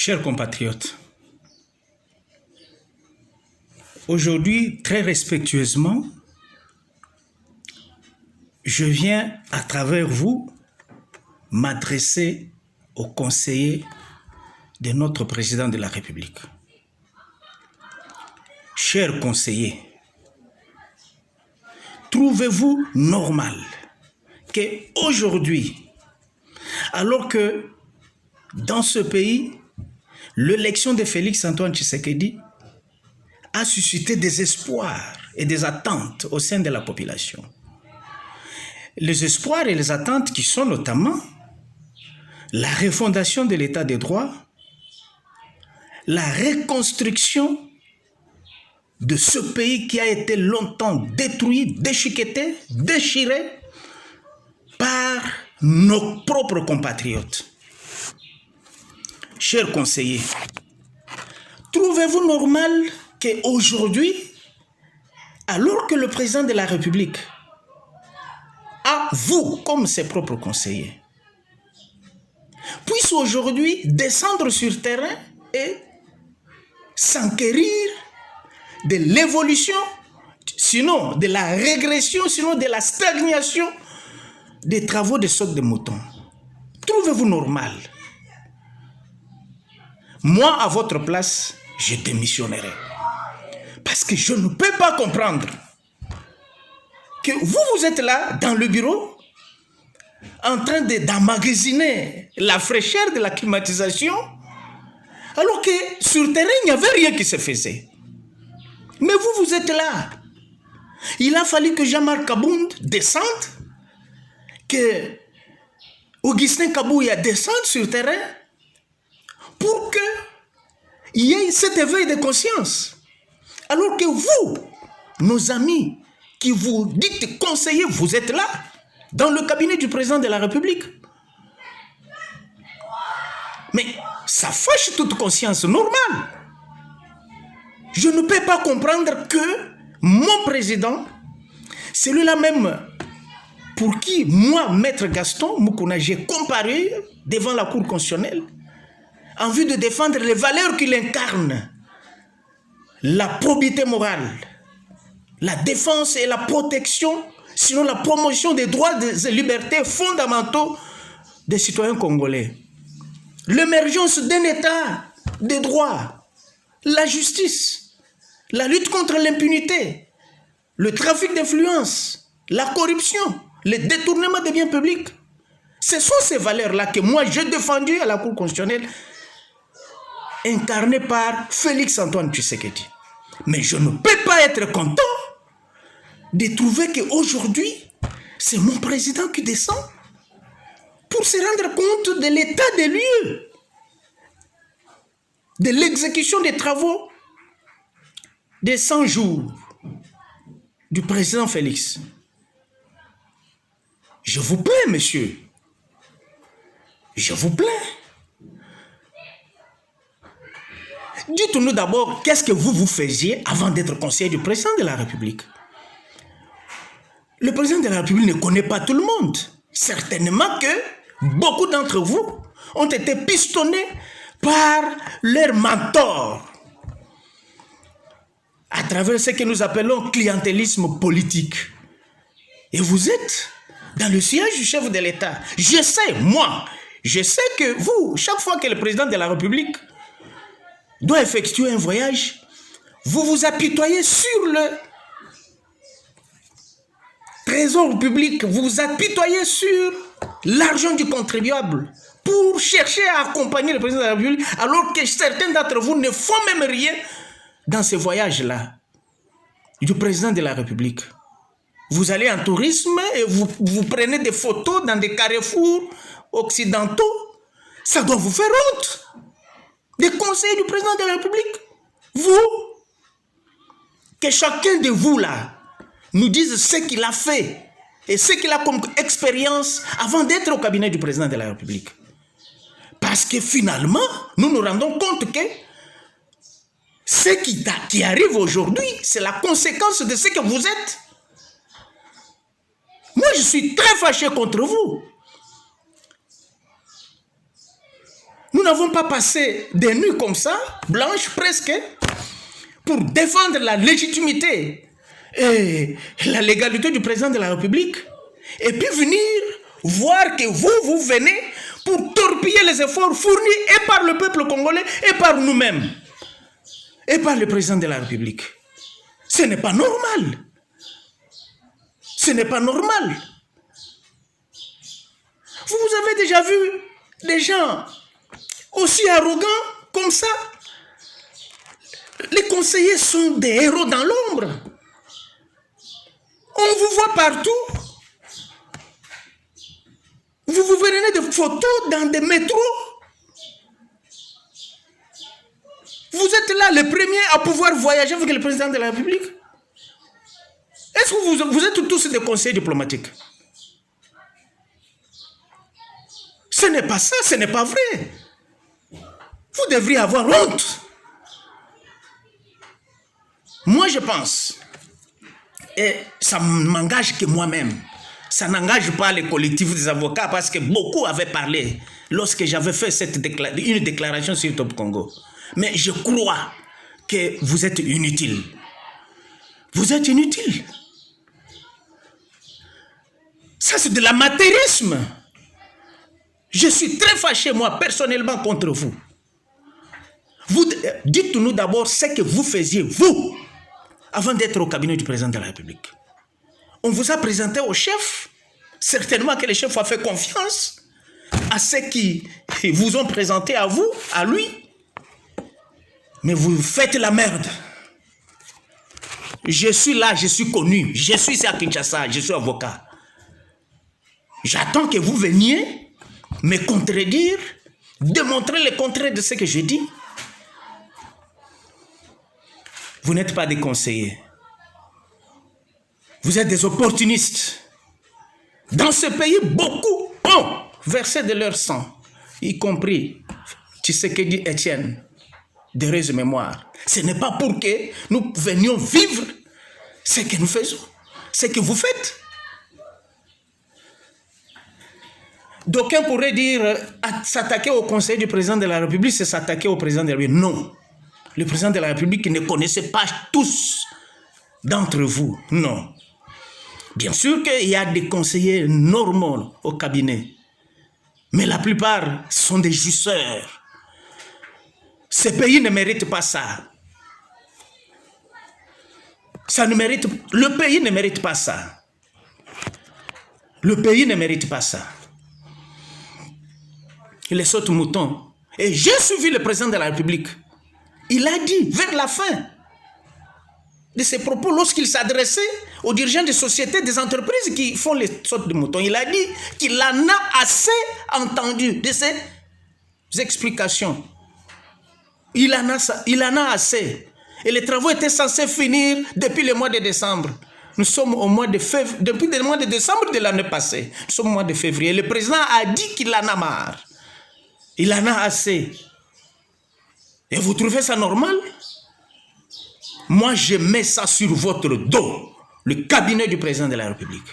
Chers compatriotes, aujourd'hui, très respectueusement, je viens à travers vous m'adresser aux conseillers de notre président de la République. Chers conseillers, trouvez-vous normal qu'aujourd'hui, alors que dans ce pays, l'élection de Félix-Antoine Tshisekedi a suscité des espoirs et des attentes au sein de la population. Les espoirs et les attentes qui sont notamment la refondation de l'état de droit, la reconstruction de ce pays qui a été longtemps détruit, déchiqueté, déchiré par nos propres compatriotes. Chers conseillers, trouvez-vous normal qu'aujourd'hui, alors que le président de la République a, vous, comme ses propres conseillers, puisse aujourd'hui descendre sur terrain et s'enquérir de l'évolution, sinon de la régression, sinon de la stagnation des travaux de soc de mouton? Trouvez-vous normal? Moi, à votre place, je démissionnerai. Parce que je ne peux pas comprendre que vous êtes là, dans le bureau, en train d'emmagasiner la fraîcheur de la climatisation, alors que sur le terrain, il n'y avait rien qui se faisait. Mais vous êtes là. Il a fallu que Jean-Marc Kabound descende, que Augustin Kabouya descende sur le terrain, pour qu'il y ait cet éveil de conscience. Alors que vous, nos amis, qui vous dites conseillers, vous êtes là, dans le cabinet du président de la République. Mais ça fâche toute conscience normale. Je ne peux pas comprendre que mon président, celui-là même pour qui, moi, Maître Gaston Moukouna, j'ai comparé devant la Cour constitutionnelle, en vue de défendre les valeurs qu'il incarne, la probité morale, la défense et la protection, sinon la promotion des droits et libertés fondamentaux des citoyens congolais. L'émergence d'un État de droit, la justice, la lutte contre l'impunité, le trafic d'influence, la corruption, le détournement des biens publics. Ce sont ces valeurs-là que moi j'ai défendues à la Cour constitutionnelle, incarné par Félix-Antoine Tshisekedi. Mais je ne peux pas être content de trouver qu'aujourd'hui, c'est mon président qui descend pour se rendre compte de l'état des lieux, de l'exécution des travaux des 100 jours du président Félix. Je vous plains, monsieur. Je vous plains. Dites-nous d'abord, qu'est-ce que vous faisiez avant d'être conseiller du président de la République? Le président de la République ne connaît pas tout le monde. Certainement que beaucoup d'entre vous ont été pistonnés par leur mentor à travers ce que nous appelons clientélisme politique. Et vous êtes dans le siège du chef de l'État. Je sais que vous, chaque fois que le président de la République doit effectuer un voyage, vous vous apitoyez sur le trésor public, vous vous apitoyez sur l'argent du contribuable pour chercher à accompagner le président de la République, alors que certains d'entre vous ne font même rien dans ces voyages-là du président de la République. Vous allez en tourisme et vous prenez des photos dans des carrefours occidentaux. Ça doit vous faire honte. Des conseillers du président de la République. Vous, que chacun de vous là nous dise ce qu'il a fait et ce qu'il a comme expérience avant d'être au cabinet du président de la République. Parce que finalement, nous nous rendons compte que ce qui arrive aujourd'hui, c'est la conséquence de ce que vous êtes. Moi, je suis très fâché contre vous. Nous n'avons pas passé des nuits comme ça, blanches presque, pour défendre la légitimité et la légalité du président de la République. Et puis venir voir que vous venez pour torpiller les efforts fournis et par le peuple congolais et par nous-mêmes. Et par le président de la République. Ce n'est pas normal. Ce n'est pas normal. Vous avez déjà vu des gens aussi arrogants comme ça? Les conseillers sont des héros dans l'ombre. On vous voit partout. Vous vous prenez des photos dans des métros. Vous êtes là, les premiers à pouvoir voyager avec le président de la République. Est-ce que vous êtes tous des conseillers diplomatiques? Ce n'est pas ça, ce n'est pas vrai. Vous devriez avoir honte. Moi, je pense, et ça ne m'engage que moi-même, ça n'engage pas les collectifs des avocats parce que beaucoup avaient parlé lorsque j'avais fait une déclaration sur Top Congo. Mais je crois que vous êtes inutile. Vous êtes inutile. Ça, c'est de l'amateurisme. Je suis très fâché, moi, personnellement, contre vous. Vous dites-nous d'abord ce que vous faisiez, vous, avant d'être au cabinet du président de la République. On vous a présenté au chef. Certainement que le chef a fait confiance à ceux qui vous ont présenté à vous, à lui. Mais vous faites la merde. Je suis là, je suis connu. Je suis à Kinshasa, je suis avocat. J'attends que vous veniez me contredire, démontrer le contraire de ce que je dis. Vous n'êtes pas des conseillers. Vous êtes des opportunistes. Dans ce pays, beaucoup ont versé de leur sang, y compris Tshisekedi Etienne, d'heureuse mémoire. Ce n'est pas pour que nous venions vivre ce que nous faisons, ce que vous faites. D'aucuns pourraient dire s'attaquer au conseil du président de la République, c'est s'attaquer au président de la République. Non. Le président de la République ne connaissait pas tous d'entre vous. Non. Bien sûr qu'il y a des conseillers normaux au cabinet. Mais la plupart sont des jouisseurs. Ce pays ne mérite pas ça. Le pays ne mérite pas ça. Le pays ne mérite pas ça. Il est saute mouton. Et j'ai suivi le président de la République. Il a dit, vers la fin de ses propos, lorsqu'il s'adressait aux dirigeants des sociétés, des entreprises qui font les sautes de mouton, il a dit qu'il en a assez entendu de ces explications. Il en a assez. Et les travaux étaient censés finir depuis le mois de décembre. Nous sommes au mois de février, depuis le mois de décembre de l'année passée. Nous sommes au mois de février. Le président a dit qu'il en a marre. Il en a assez. Et vous trouvez ça normal? Moi, je mets ça sur votre dos, le cabinet du président de la République.